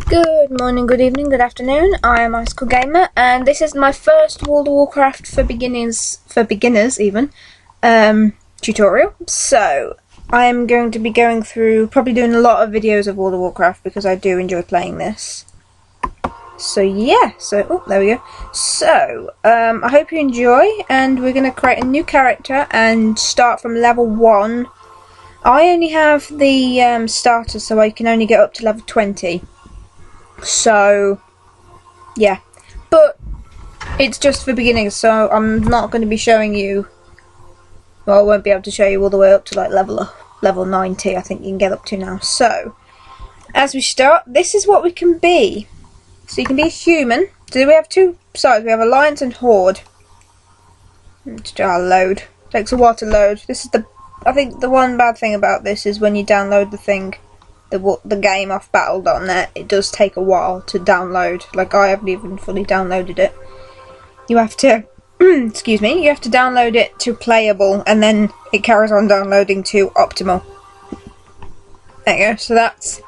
Good morning, good evening, good afternoon. I am Icicle Gamer, and this is my first World of Warcraft for beginners even, tutorial. So, I am going to be going through, probably doing a lot of videos of World of Warcraft because I do enjoy playing this. So yeah, oh, there we go. So, I hope you enjoy, and we're going to create a new character and start from level 1. I only have the starter, so I can only get up to level 20. So, yeah, but it's just for beginners, so I'm not going to be showing you, well, I won't be able to show you all the way up to like level 90, I think you can get up to now. So, as we start, this is what we can be. So you can be a human. So we have two sides, we have Alliance and Horde. Let's do our load. Takes a while to load. This is I think the one bad thing about this is when you download the thing, the game off battle.net, it does take a while to download. Like, I haven't even fully downloaded it. You have to excuse me, you have to download it to playable, and then it carries on downloading to optimal. There you go. So that's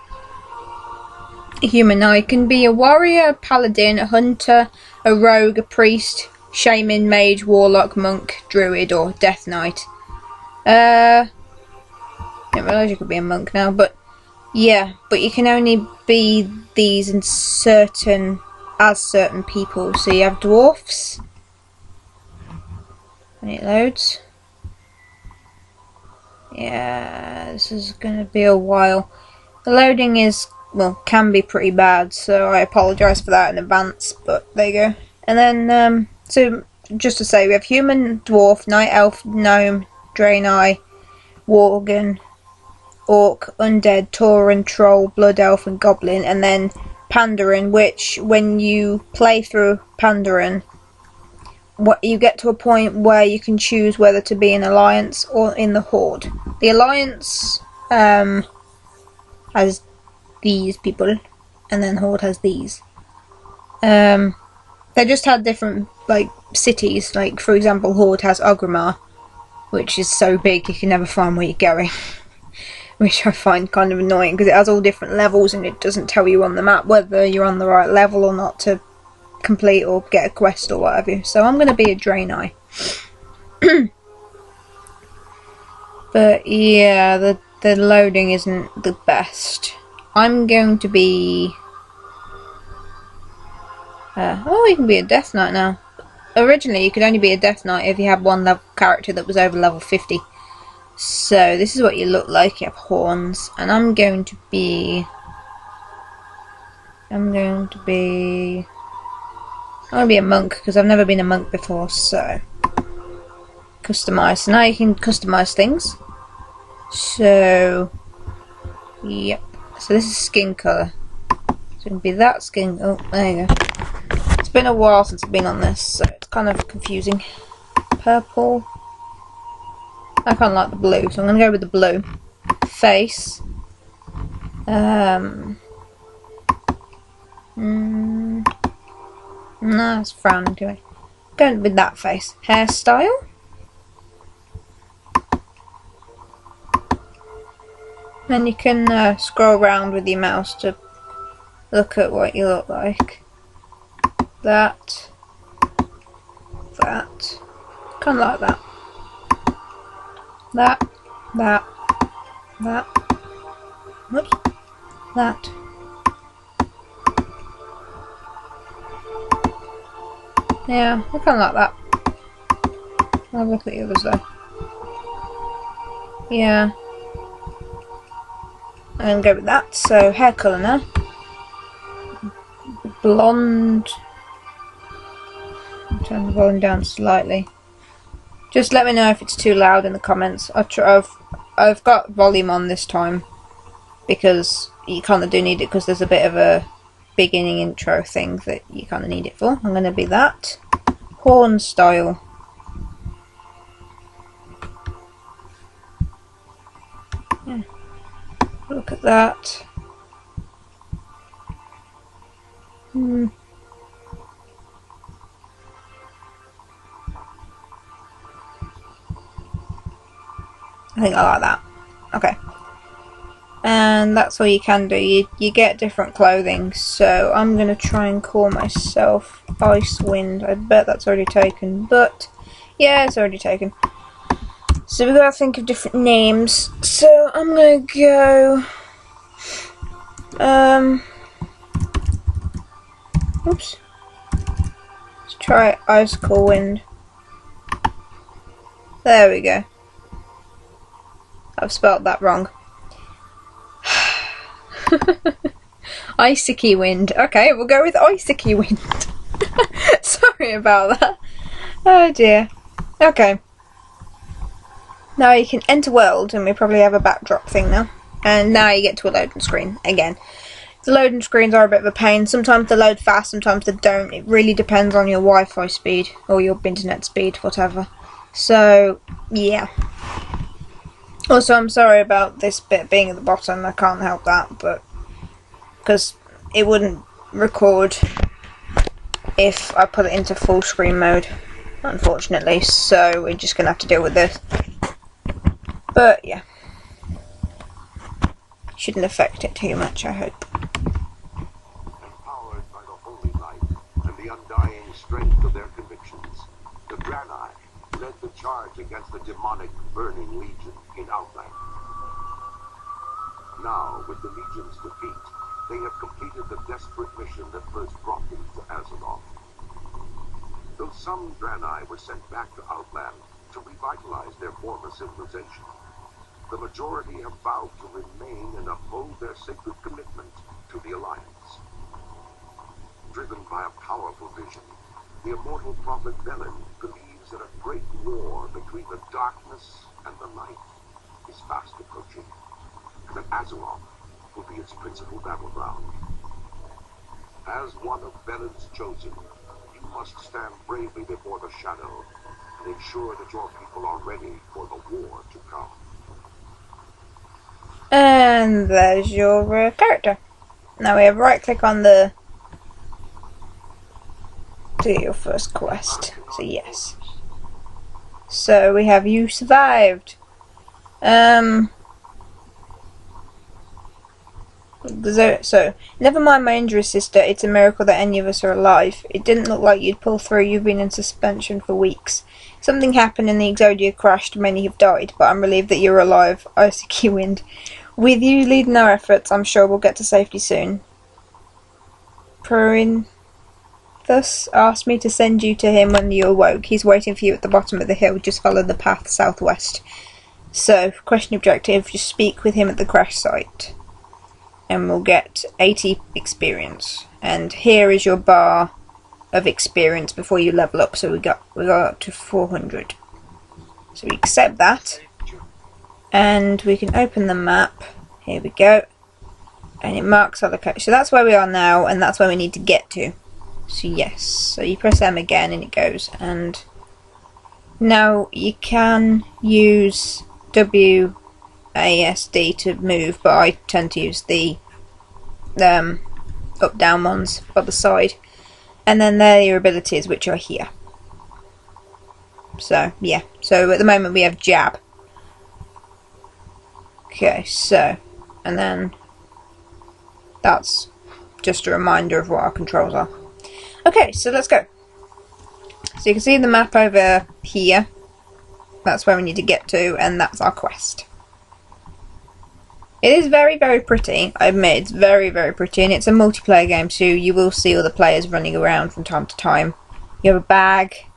a human. Now you can be a warrior, a paladin, a hunter, a rogue, a priest, shaman, mage, warlock, monk, druid, or death knight. Didn't realise you could be a monk now, but yeah, but you can only be these in certain people. So you have dwarfs. And it loads. Yeah, this is gonna be a while. The loading can be pretty bad, so I apologise for that in advance, but there you go. And then, so just to say, we have human, dwarf, night elf, gnome, draenei, worgen, orc, undead, tauren, troll, blood elf and goblin, and then Pandaren, which when you play through Pandaren, you get to a point where you can choose whether to be in Alliance or in the Horde. The Alliance has these people, and then Horde has these. They just had different cities. Like, for example, Horde has Orgrimmar, which is so big you can never find where you're going. Which I find kind of annoying because it has all different levels and it doesn't tell you on the map whether you're on the right level or not to complete or get a quest or whatever. So I'm going to be a Draenei. But yeah, the loading isn't the best. I'm going to be... you can be a Death Knight now. Originally you could only be a Death Knight if you had one character that was over level 50. So this is what you look like. You have horns, and I'm going to be a monk because I've never been a monk before. So customize. So now you can customize things. So yep. So this is skin color. So it can be that skin. Oh, there you go. It's been a while since I've been on this, so it's kind of confusing. Purple. I kind of like the blue, so I'm going to go with the blue. Face. No, it's frowning to me. Going with that face. Hairstyle. Then you can scroll around with your mouse to look at what you look like. That. Kind of like that. Whoops. That. Yeah, I kind of like that. I'll look at the others though. Yeah. I'm going to go with that. So, hair colour now. Blonde. I'll turn the volume down slightly. Just let me know if it's too loud in the comments. I've got volume on this time because you kind of do need it because there's a bit of a beginning intro thing that you kind of need it for. I'm going to be that. Horn style. Yeah. Look at that. I think I like that. Okay. and that's all you can do. You get different clothing, so I'm going to try and call myself ICICIEWIND. I bet that's already taken, but yeah, it's already taken. So we've got to think of different names. So I'm going to go... Oops. Let's try ICICIWIND. There we go. I've spelled that wrong. ICICIWIND. Okay, we'll go with ICICIWIND. Sorry about that. Oh dear. Okay. Now you can enter world, and we probably have a backdrop thing now. And now you get to a loading screen again. The loading screens are a bit of a pain. Sometimes they load fast, sometimes they don't. It really depends on your Wi-Fi speed or your internet speed, whatever. So, yeah. Also, I'm sorry about this bit being at the bottom. I can't help that, but because it wouldn't record if I put it into full screen mode, unfortunately. So we're just gonna have to deal with this. But yeah, shouldn't affect it too much, I hope. Empowered by the holy light and the undying strength of their convictions, the Draenei led the charge against the demonic Burning Legion in Outland. Now, with the Legion's defeat, they have completed the desperate mission that first brought them to Azeroth. Though some Draenei were sent back to Outland to revitalize their former civilization, the majority have vowed to remain and uphold their sacred commitment to the Alliance. Driven by a powerful vision, the immortal prophet Velen believes that a great war between the darkness and the light is fast approaching, and that Azeroth will be its principal battleground. As one of Velen's chosen, you must stand bravely before the shadow and ensure that your people are ready for the war to come. And there's your character. Now we have right click on the do your first quest. So yes. So we have you survived. So never mind my injury, sister. It's a miracle that any of us are alive. It didn't look like you'd pull through. You've been in suspension for weeks. Something happened and the Exodia crashed. Many have died, but I'm relieved that you're alive. ICICIWIND. With you leading our efforts, I'm sure we'll get to safety soon. Proin thus asked me to send you to him when you awoke. He's waiting for you at the bottom of the hill. Just follow the path southwest. So, question objective, just speak with him at the crash site. And we'll get 80 experience. And here is your bar of experience before you level up. So we got up to 400. So we accept that. And we can open the map. Here we go. And it marks our location. So that's where we are now, and that's where we need to get to. So yes. So you press M again and it goes. And now you can use WASD to move, but I tend to use the up down ones by the side. And then there are your abilities, which are here. So yeah. So at the moment we have jab. Okay, so, and then that's just a reminder of what our controls are. Okay, so let's go. So you can see the map over here. That's where we need to get to, and that's our quest. It is very, very pretty. I admit it's very, very pretty, and it's a multiplayer game, so you will see other players running around from time to time. You have a bag.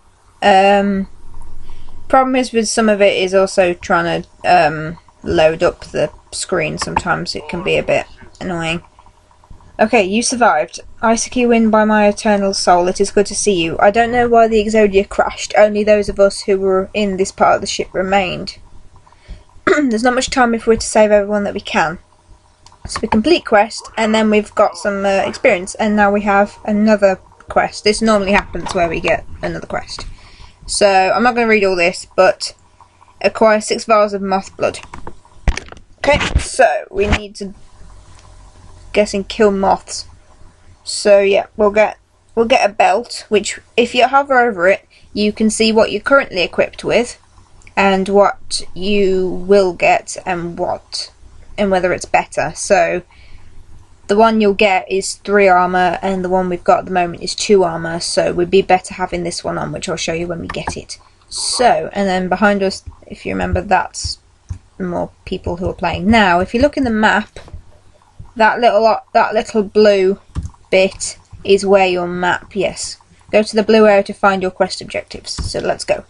Problem is with some of it is also trying to load up the screen. Sometimes it can be a bit annoying. Okay, you survived. ICICIWIND by my eternal soul, it is good to see you. I don't know why the Exodia crashed. Only those of us who were in this part of the ship remained. There's not much time if we're to save everyone that we can. So we complete quest, and then we've got some experience, and now we have another quest. This normally happens where we get another quest. So I'm not going to read all this, but acquire 6 vials of moth blood. Okay, so we need to guessing kill moths. So yeah, we'll get a belt, which if you hover over it, you can see what you're currently equipped with, and what you will get, and what and whether it's better. So the one you'll get is 3 armor, and the one we've got at the moment is 2 armor, so we'd be better having this one on, which I'll show you when we get it. So, and then behind us, if you remember, that's more people who are playing. Now, if you look in the map, that little blue bit is where your map, yes. Go to the blue area to find your quest objectives. So let's go.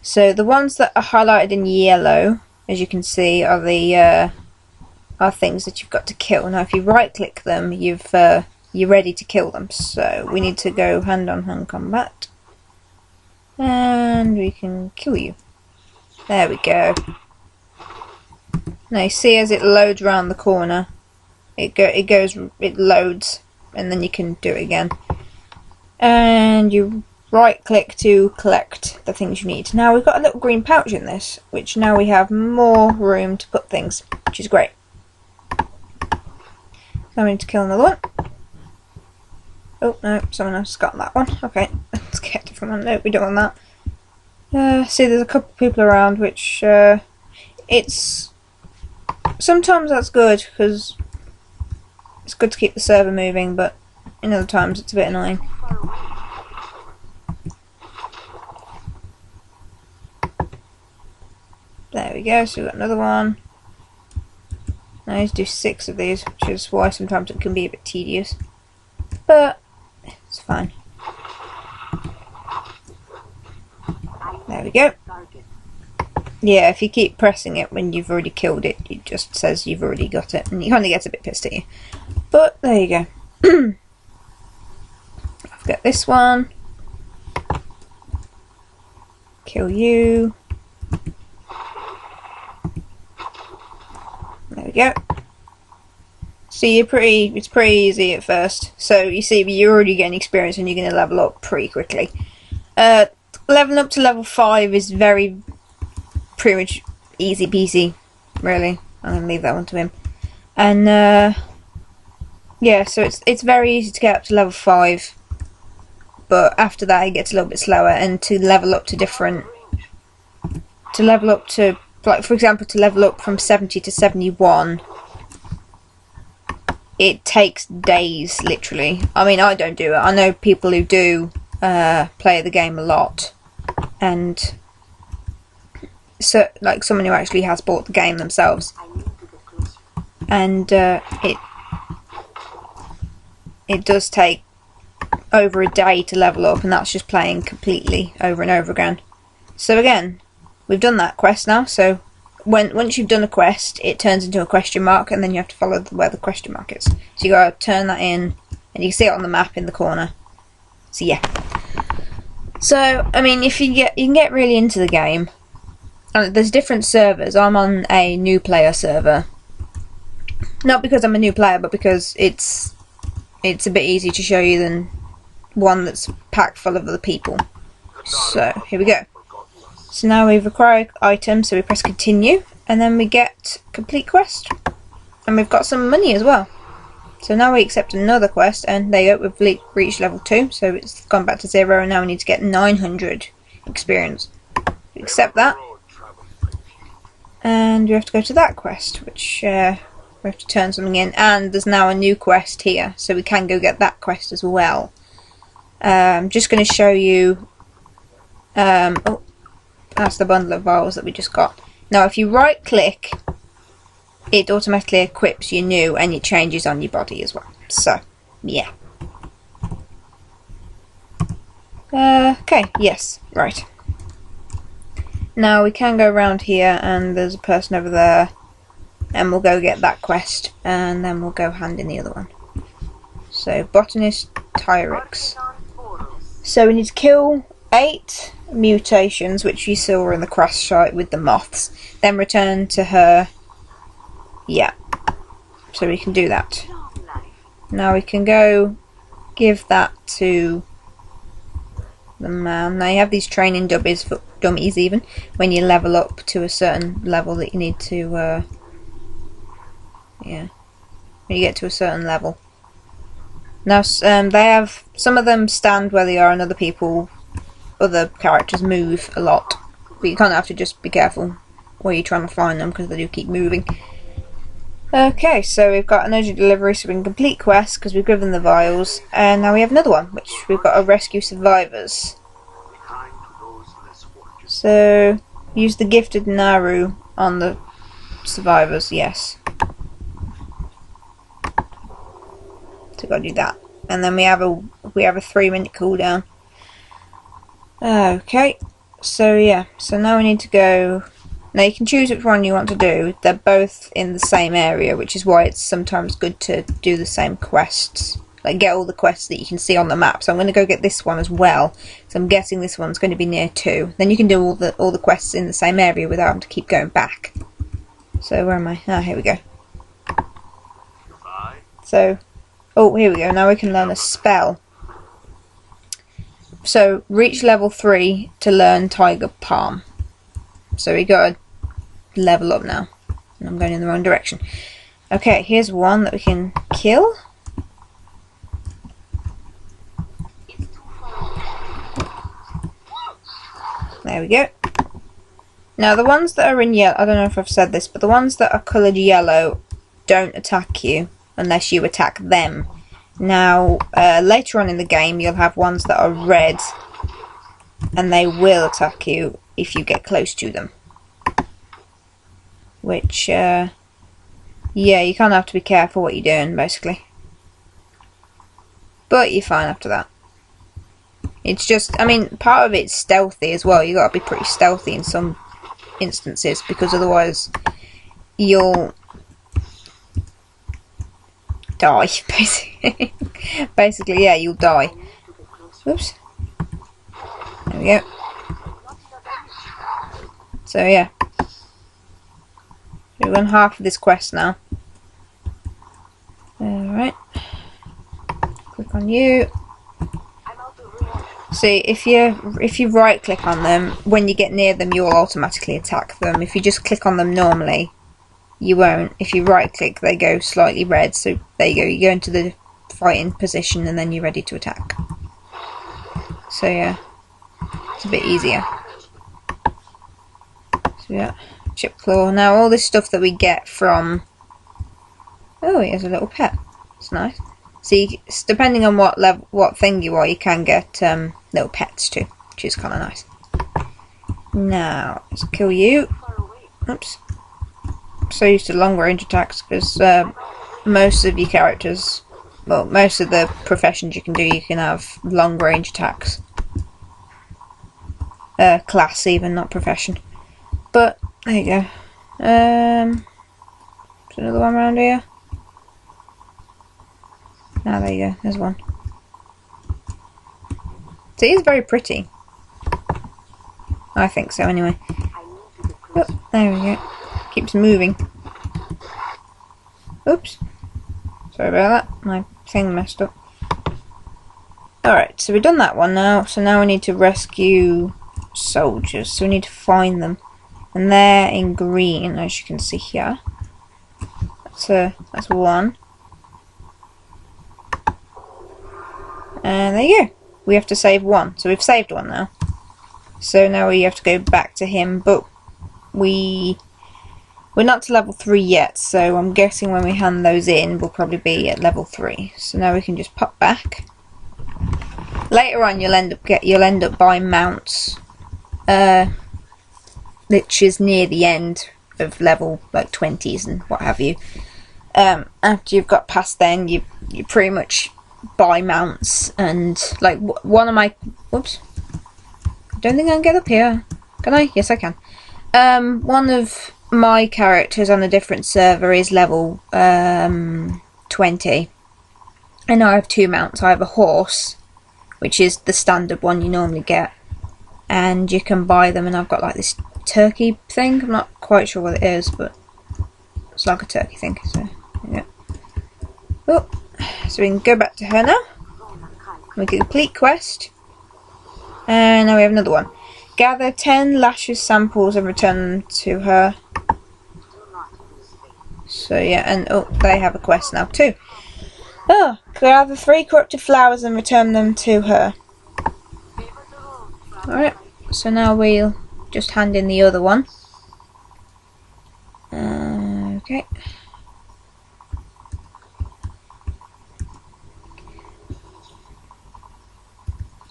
So the ones that are highlighted in yellow, as you can see, are the are things that you've got to kill. Now if you right click them, you're ready to kill them. So we need to go hand on hand combat. And we can kill you. There we go. Now you see as it loads around the corner, it loads, and then you can do it again. And you right click to collect the things you need. Now we've got a little green pouch in this, which now we have more room to put things, which is great. Now we need to kill another one. Oh no, someone else got that one. Okay, let's get a different one. No, we don't want that. See, there's a couple of people around, which it's sometimes that's good because it's good to keep the server moving, but in other times it's a bit annoying. There we go, so we've got another one. Now I need to do 6 of these, which is why sometimes it can be a bit tedious. But it's fine. There we go. Yeah, if you keep pressing it when you've already killed it, it just says you've already got it, and it kind of gets a bit pissed at you. But there you go. I've got this one. Kill you. There we go. See, it's pretty easy at first. So you see, you're already getting experience, and you're going to level up pretty quickly. Leveling up to level 5 is pretty much easy peasy, really. I'm going to leave that one to him. And yeah, so it's very easy to get up to level 5, but after that it gets a little bit slower. And to level up to like, for example, to level up from 70 to 71, it takes days, literally. I mean, I don't do it. I know people who do play the game a lot, and so, like, someone who actually has bought the game themselves, and it does take over a day to level up, and that's just playing completely over and over again. So again, we've done that quest now, so once you've done a quest, it turns into a question mark, and then you have to follow where the question mark is. So you gotta turn that in, and you can see it on the map in the corner. So yeah. So I mean, if you can get really into the game, and there's different servers. I'm on a new player server, not because I'm a new player, but because it's a bit easier to show you than one that's packed full of other people. So here we go. So now we've acquired items, so we press continue, and then we get complete quest, and we've got some money as well. So now we accept another quest, and there you go, we've reached level 2, so it's gone back to 0, and now we need to get 900 experience. We accept that, and we have to go to that quest, which we have to turn something in, and there's now a new quest here, so we can go get that quest as well. I'm just going to show you. Oh, that's the bundle of vials that we just got. Now if you right click, it automatically equips your new, and it changes on your body as well. So yeah. Okay, yes, right. Now we can go around here, and there's a person over there, and we'll go get that quest, and then we'll go hand in the other one. So botanist Tyrix. So we need to kill 8 mutations, which you saw in the crash site with the moths, then return to her. Yeah, so we can do that. Now we can go give that to the man. Now you have these training dummies even when you level up to a certain level that you need to yeah, when you get to a certain level. Now they have, some of them stand where they are, and other characters move a lot, but you kind of have to just be careful where you're trying to find them, because they do keep moving. Okay, so we've got an urgent delivery, so we can complete quests because we've given the vials, and now we have another one, which we've got to rescue survivors. So, use the gifted Naru on the survivors, yes. So gotta do that. And then we have a 3-minute cooldown. Okay, so yeah, so now we need to go. Now you can choose which one you want to do. They're both in the same area, which is why it's sometimes good to do the same quests. Like get all the quests that you can see on the map. So I'm going to go get this one as well. So I'm guessing this one's going to be near 2. Then you can do all the quests in the same area without having to keep going back. So where am I? Ah, here we go. So, oh, here we go. Now we can learn a spell. So reach level 3 to learn Tiger Palm. So we got to level up now. And I'm going in the wrong direction. Okay, here's one that we can kill. There we go. Now the ones that are in yellow, I don't know if I've said this, but the ones that are coloured yellow don't attack you unless you attack them. Now, later on in the game you'll have ones that are red and they will attack you if you get close to them. Which, yeah, you kind of have to be careful what you're doing, basically. But you're fine after that. It's just, I mean, part of it's stealthy as well. You got to be pretty stealthy in some instances, because otherwise you'll die, basically. Basically, yeah, you'll die. Oops. There we go. So, yeah. We've done half of this quest now. Alright. Click on you. See, if you right click on them, when you get near them you'll automatically attack them. If you just click on them normally, you won't. If you right click, they go slightly red, so there you go, you go into the fighting position and then you're ready to attack. So yeah, it's a bit easier. So yeah, chip claw. Now all this stuff that we get from, oh, he has a little pet. It's nice. See, depending on what thing you are, you can get little pets too, which is kind of nice. Now, let's kill you. Oops. I'm so used to long range attacks because most of your characters, well, most of the professions you can do, you can have long range attacks. Class even, not profession. But, there you go. There's another one around here. Ah, there you go, there's one. So he's very pretty. I think so, anyway. Oh, there we go. Keeps moving. Oops. Sorry about that. My thing messed up. Alright, so we've done that one now. So now we need to rescue soldiers. So we need to find them. And they're in green, as you can see here. That's one. And there you go. We have to save one. So we've saved one now. So now we have to go back to him, but we're not to level 3 yet, so I'm guessing when we hand those in we'll probably be at level 3. So now we can just pop back. Later on you'll end up buying mounts, which is near the end of level like 20s and what have you. After you've got past then, you pretty much buy mounts, and like one of my, whoops, I don't think I can get up here, can I? Yes I can. One of my characters on a different server is level 20, and I have 2 mounts. I have a horse, which is the standard one you normally get, and you can buy them, and I've got like this turkey thing. I'm not quite sure what it is, but it's like a turkey thing. So yeah. Oh. So we can go back to her now. We can complete quest. And now we have another one. Gather 10 lashes samples and return them to her. So yeah, and oh, they have a quest now too. Oh, gather 3 corrupted flowers and return them to her. Alright, so now we'll just hand in the other one. Okay.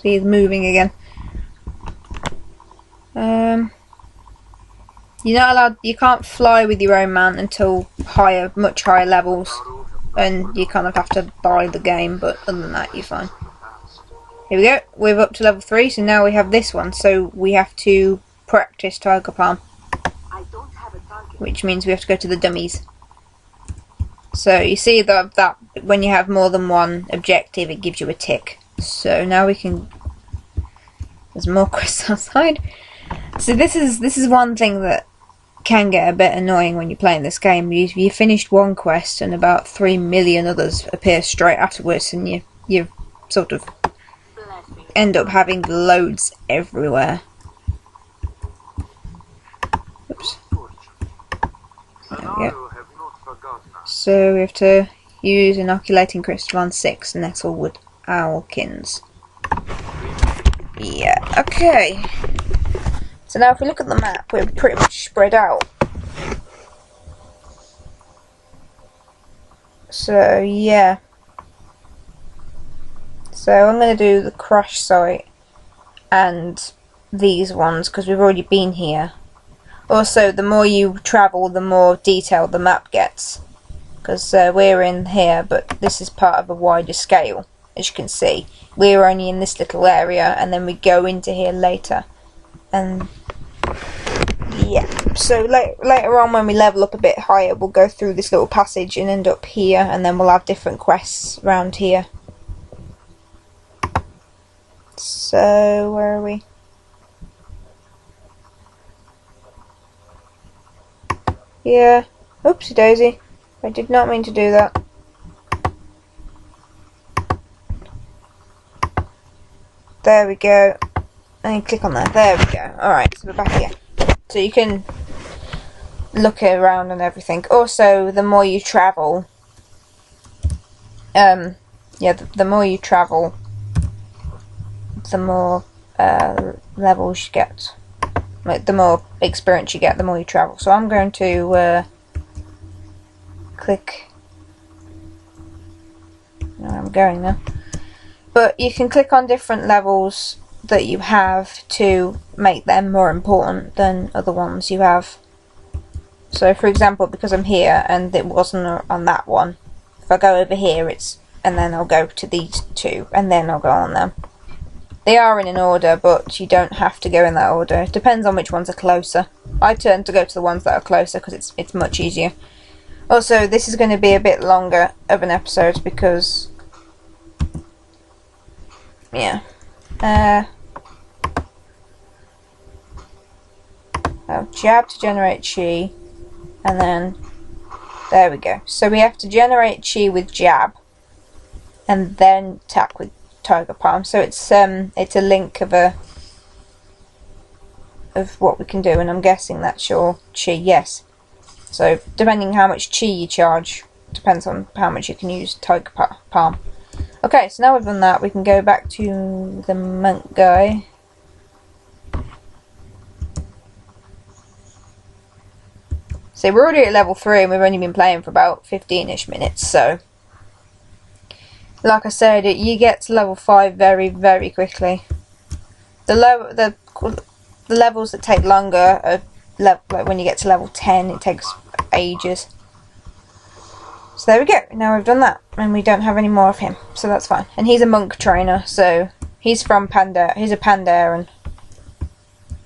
See, he's moving again. You're not allowed. You can't fly with your own man until much higher levels, and you kind of have to buy the game. But other than that, you're fine. Here we go. We're up to level 3, so now we have this one. So we have to practice Tiger Palm, which means we have to go to the dummies. So you see that when you have more than one objective, it gives you a tick. So now we can. There's more quests outside. So this is one thing that can get a bit annoying when you're playing this game. You finished one quest and about 3 million others appear straight afterwards, and you sort of end up having loads everywhere. Oops. There we go. So we have to use inoculating crystal on 6 Nettlewood Owlkins. Yeah, okay. So now if we look at the map, we're pretty much spread out. So yeah. So I'm going to do the crash site and these ones because we've already been here. Also, the more you travel, the more detailed the map gets. Because we're in here, but this is part of a wider scale, as you can see. We're only in this little area, and then we go into here later. And yeah, so later on when we level up a bit higher, we'll go through this little passage and end up here, and then we'll have different quests around here. So, where are we? Yeah, oopsie daisy. I did not mean to do that. There we go. And you click on that. There we go. Alright, so we're back here. So you can look around and everything. Also, the more you travel, the more you travel, the more levels you get. Like, the more experience you get, the more you travel. So I'm going to click. Where I'm going now. But you can click on different levels that you have to make them more important than other ones you have. So for example, because I'm here and it wasn't on that one, if I go over here and then I'll go to these two and then I'll go on them. They are in an order, but you don't have to go in that order. It depends on which ones are closer. I tend to go to the ones that are closer because it's much easier. Also, this is going to be a bit longer of an episode because yeah. I'll jab to generate chi, and then there we go. So we have to generate chi with jab, and then attack with Tiger Palm. So it's a link of what we can do, and I'm guessing that's your chi. Yes. So depending how much chi you charge, depends on how much you can use Tiger Palm. Okay, so now we've done that, we can go back to the monk guy. So we're already at level 3 and we've only been playing for about 15-ish minutes, so like I said, you get to level 5 very, very quickly. The levels that take longer are like when you get to level 10, it takes ages. So there we go, now we've done that, and we don't have any more of him, so that's fine. And he's a monk trainer, so he's from he's a Pandaren.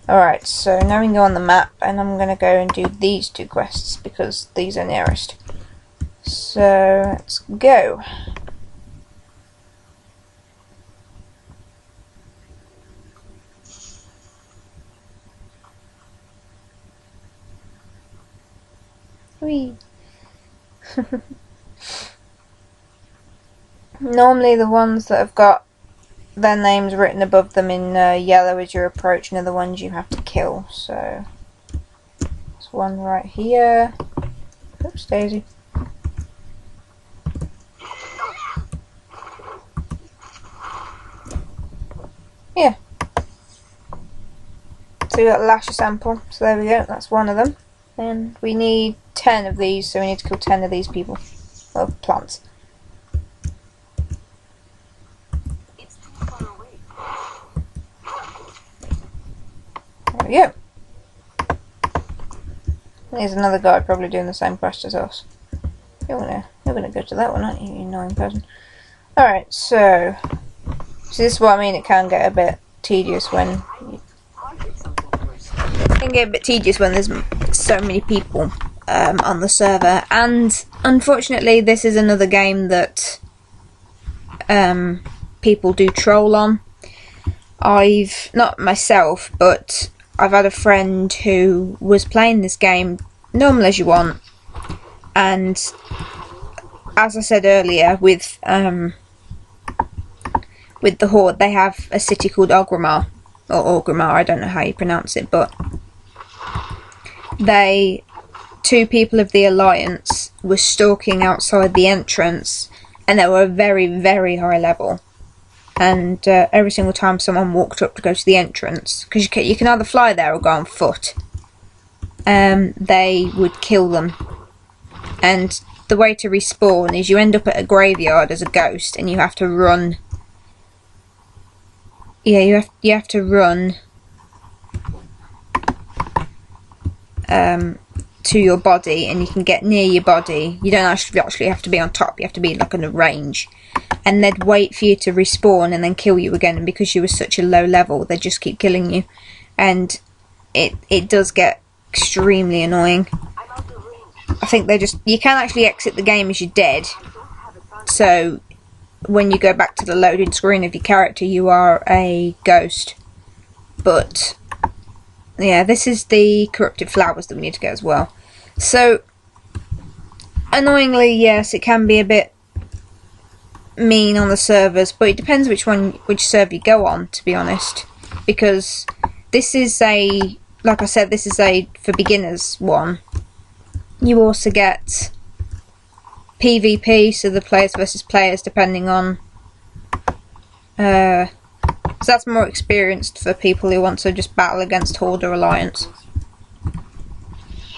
Alright, so now we can go on the map, and I'm going to go and do these two quests, because these are nearest. So, let's go. Whee! Normally the ones that have got their names written above them in yellow as you're approaching are the ones you have to kill. So there's one right here. Oops, Daisy. Yeah. So we got a lasher sample. So there we go. That's one of them. And we need 10 of these, so we need to kill 10 of these people. Well, plants. we go. There's another guy probably doing the same quest as us. You're gonna go to that one, aren't you, you annoying person? Alright, so this is what I mean, it can get a bit tedious when there's so many people on the server, and unfortunately this is another game that people do troll on. I've, not myself, but I've had a friend who was playing this game normal as you want, and as I said earlier, with the Horde, they have a city called Orgrimmar, or Orgrimmar, I don't know how you pronounce it, but two people of the Alliance were stalking outside the entrance, and they were a very, very high level. And every single time someone walked up to go to the entrance, because you can either fly there or go on foot, they would kill them. And the way to respawn is you end up at a graveyard as a ghost, and you have to run. Yeah, you have to run to your body, and you can get near your body. You don't actually have to be on top. You have to be like in a range, and they'd wait for you to respawn and then kill you again. And because you were such a low level, they'd just keep killing you, and it does get extremely annoying. I think you can actually exit the game as you're dead, so when you go back to the loading screen of your character, you are a ghost. But yeah, this is the corrupted flowers that we need to get as well. So annoyingly, yes, it can be a bit mean on the servers, but it depends which server you go on, to be honest, because this is like I said, this is a for beginners one. You also get PvP, so the players versus players, depending on so that's more experienced for people who want to just battle against Horde or Alliance.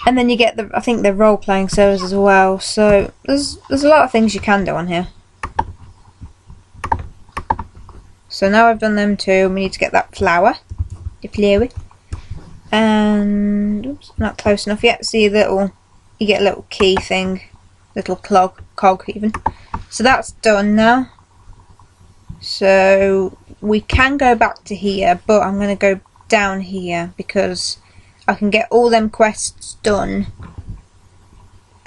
And then you get I think the role-playing servers as well, so there's a lot of things you can do on here. So now I've done them two, we need to get that flower. And oops, not close enough yet. See you get a little key thing, little cog even. So that's done now. So we can go back to here, but I'm going to go down here because I can get all them quests done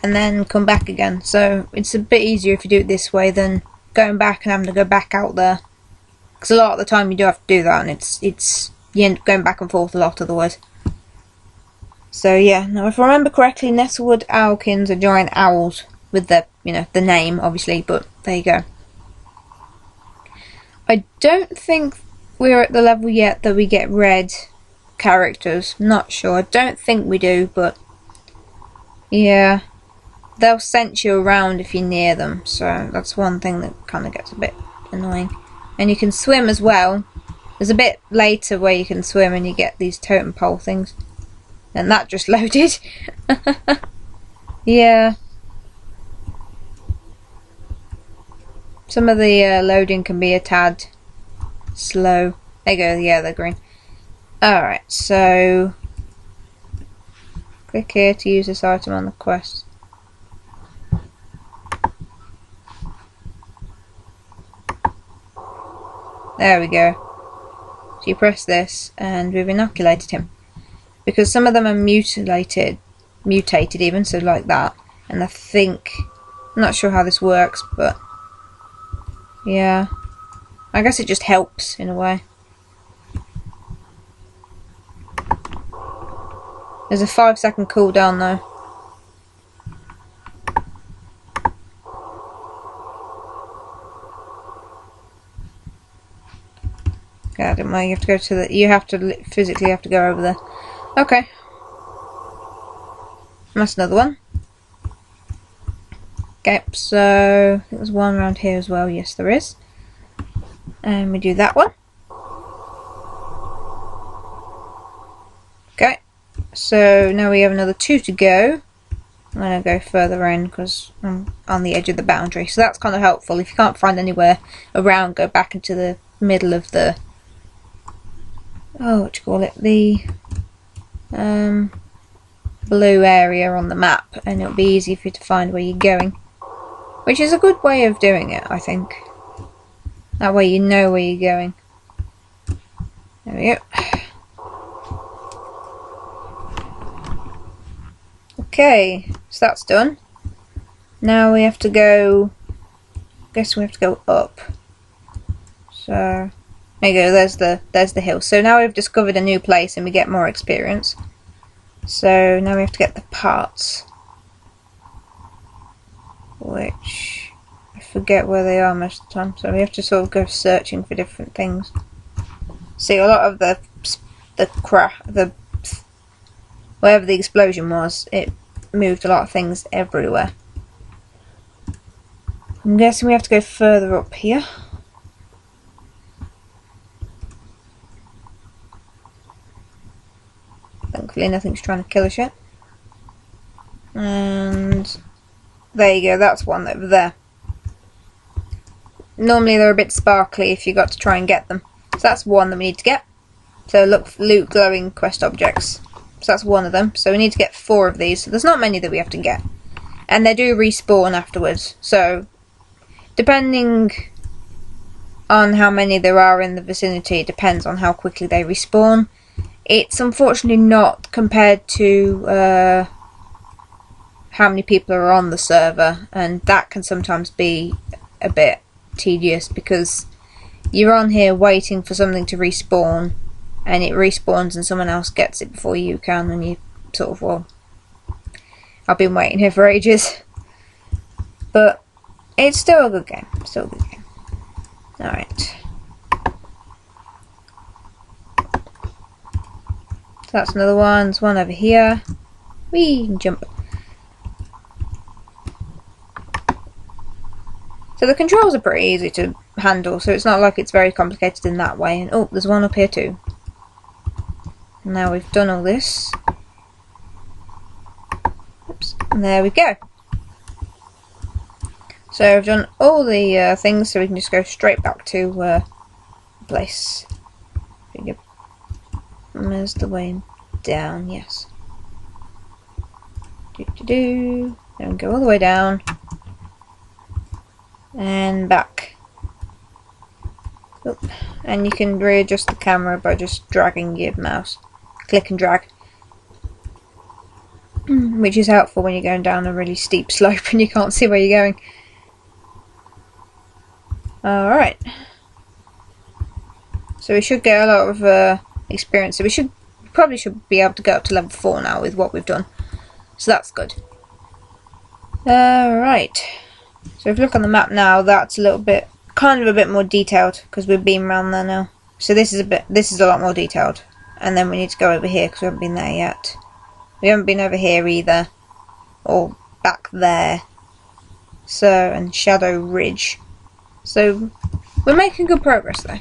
and then come back again. So it's a bit easier if you do it this way than going back and having to go back out there, because a lot of the time you do have to do that, and it's you end up going back and forth a lot otherwise. So yeah, now if I remember correctly, Nettlewood Owlkins are giant owls with the name obviously, but there you go. I don't think we're at the level yet that we get red characters. Not sure. I don't think we do, but yeah, they'll sense you around if you're near them, so that's one thing that kind of gets a bit annoying. And you can swim as well. There's a bit later where you can swim and you get these totem pole things. And that just loaded. Yeah. Some of the loading can be a tad slow. There you go, yeah, they're green. Alright, so click here to use this item on the quest. There we go. So you press this and we've inoculated him. Because some of them are mutated even, so like that. And I think, I'm not sure how this works, but yeah, I guess it just helps in a way. There's a 5-second cooldown though. God, I don't mind, you have to go to the, physically have to go over there. Okay. That's another one. Okay, so I think there's one around here as well. Yes, there is. And we do that one. Okay, so now we have another 2 to go. I'm going to go further in because I'm on the edge of the boundary. So that's kind of helpful. If you can't find anywhere around, go back into the middle of the... oh, what do you call it? The blue area on the map, and it'll be easy for you to find where you're going. Which is a good way of doing it, I think. That way you know where you're going. There we go. Okay, so that's done. Now we have to go... I guess we have to go up. So... there you go, there's the hill. So now we've discovered a new place and we get more experience. So now we have to get the parts. Which I forget where they are most of the time. So we have to sort of go searching for different things. See, a lot of the wherever the explosion was, it moved a lot of things everywhere. I'm guessing we have to go further up here. Thankfully nothing's trying to kill us yet. And there you go, that's one over there. Normally they're a bit sparkly if you got to try and get them. So that's one that we need to get. So loot glowing quest objects. So that's one of them. So we need to get 4 of these. So there's not many that we have to get. And they do respawn afterwards. So depending on how many there are in the vicinity, it depends on how quickly they respawn. It's unfortunately not compared to how many people are on the server, and that can sometimes be a bit tedious because you're on here waiting for something to respawn and it respawns and someone else gets it before you can, and you sort of, well, I've been waiting here for ages. But it's still a good game. Still a good game. Alright. So that's another one. There's one over here. Whee! Jump. So the controls are pretty easy to handle, so it's not like it's very complicated in that way. And oh, there's one up here too. Now we've done all this. Oops. And there we go. So I've done all the things, so we can just go straight back to the place. There's the way down, yes. Then we go all the way down. And back. Oop. And you can readjust the camera by just dragging your mouse. Click and drag. Which is helpful when you're going down a really steep slope and you can't see where you're going. Alright. So we should get a lot of experience. So we probably should be able to go up to level 4 now with what we've done. So that's good. Alright. So if you look on the map now, that's a little bit, kind of a bit more detailed because we've been around there now. So this is a lot more detailed. And then we need to go over here because we haven't been there yet. We haven't been over here either. Or back there. So, and Shadow Ridge. So, we're making good progress though.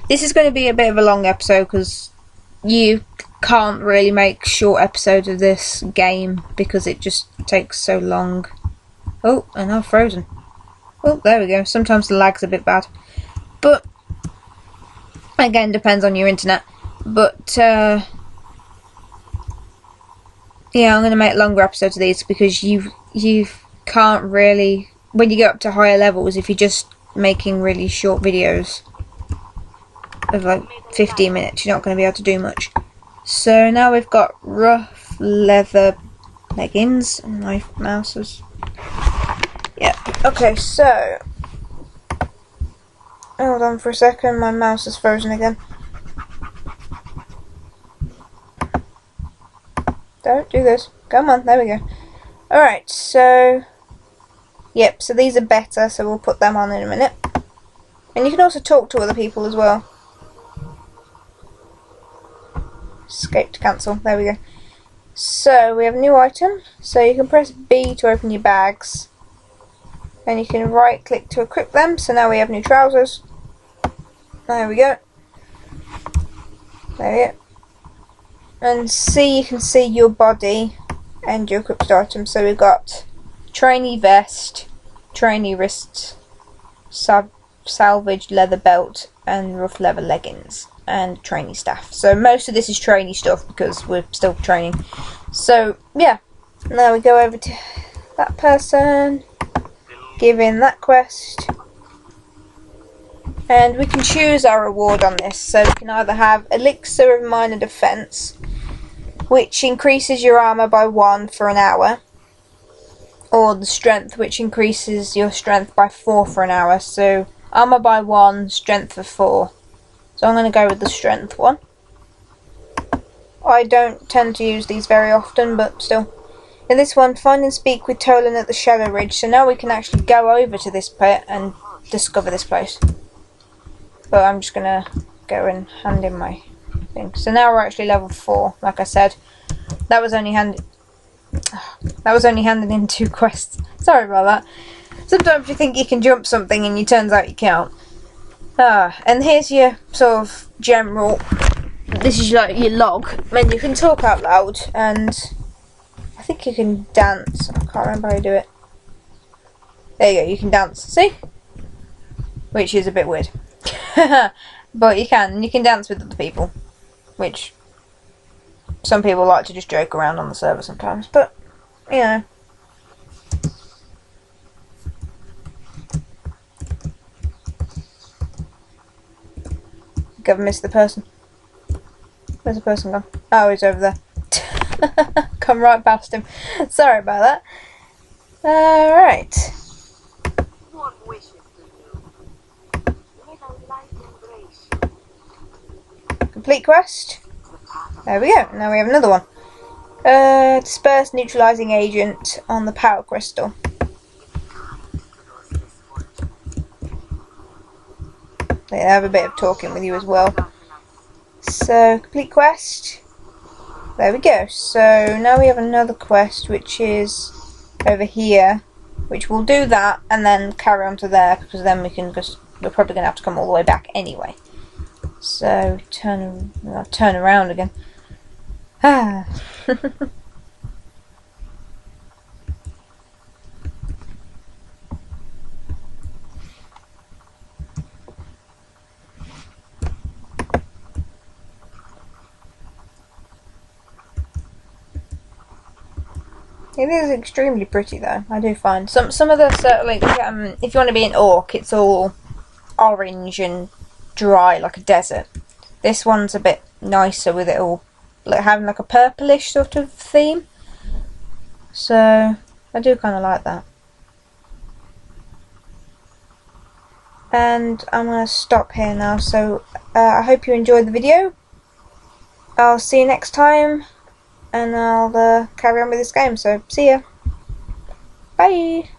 This is going to be a bit of a long episode because you can't really make short episodes of this game because it just takes so long. Oh, and I've frozen. Oh, there we go. Sometimes the lag's a bit bad. But, again, depends on your internet. But, yeah, I'm going to make longer episodes of these because you can't really, when you get up to higher levels, if you're just making really short videos of like 15 minutes, you're not going to be able to do much. So now we've got rough leather leggings, and my mouse is... Yeah, okay, so... Hold on for a second, my mouse is frozen again. Don't do this. Come on, there we go. Alright, so... Yep, so these are better, so we'll put them on in a minute. And you can also talk to other people as well. Escape to cancel, there we go. So, we have a new item. So you can press B to open your bags. And you can right click to equip them. So now we have new trousers. There we go. There we go. And you can see your body and your equipped items. So we've got trainee vest, trainee wrists, salvaged leather belt, and rough leather leggings. and trainee staff. So most of this is trainee stuff because we're still training. So yeah, now we go over to that person, give in that quest, and we can choose our reward on this. So we can either have Elixir of Minor Defense, which increases your armor by 1 for an hour, or the Strength, which increases your strength by 4 for an hour. So armor by 1, strength for 4. So I'm going to go with the strength one. I don't tend to use these very often, but still. In this one, find and speak with Tolan at the Shadow Ridge. So now we can actually go over to this pit and discover this place. But I'm just going to go and hand in my thing. So now we're actually level 4, like I said. That was only handed in 2 quests. Sorry about that. Sometimes you think you can jump something and it turns out you can't. And here's your sort of general. This is like your log. And you can talk out loud, and I think you can dance. I can't remember how you do it. There you go, you can dance. See? Which is a bit weird. But you can. And you can dance with other people. Which some people like to just joke around on the server sometimes. But, you know. I've missed the person. Where's the person gone? Oh, he's over there. Come right past him. Sorry about that. Alright. Complete quest. There we go. Now we have another one. Disperse neutralizing agent on the power crystal. They have a bit of talking with you as well. So, complete quest. There we go. So, now we have another quest which is over here. Which we'll do that and then carry on to there, because then we can just, we're probably going to have to come all the way back anyway. So, turn around again. Ah. It is extremely pretty though, I do find. Some of the, like, if you want to be an orc, it's all orange and dry like a desert. This one's a bit nicer with it all, like having like a purplish sort of theme. So, I do kind of like that. And I'm going to stop here now, so I hope you enjoyed the video. I'll see you next time. And I'll carry on with this game, so see ya. Bye!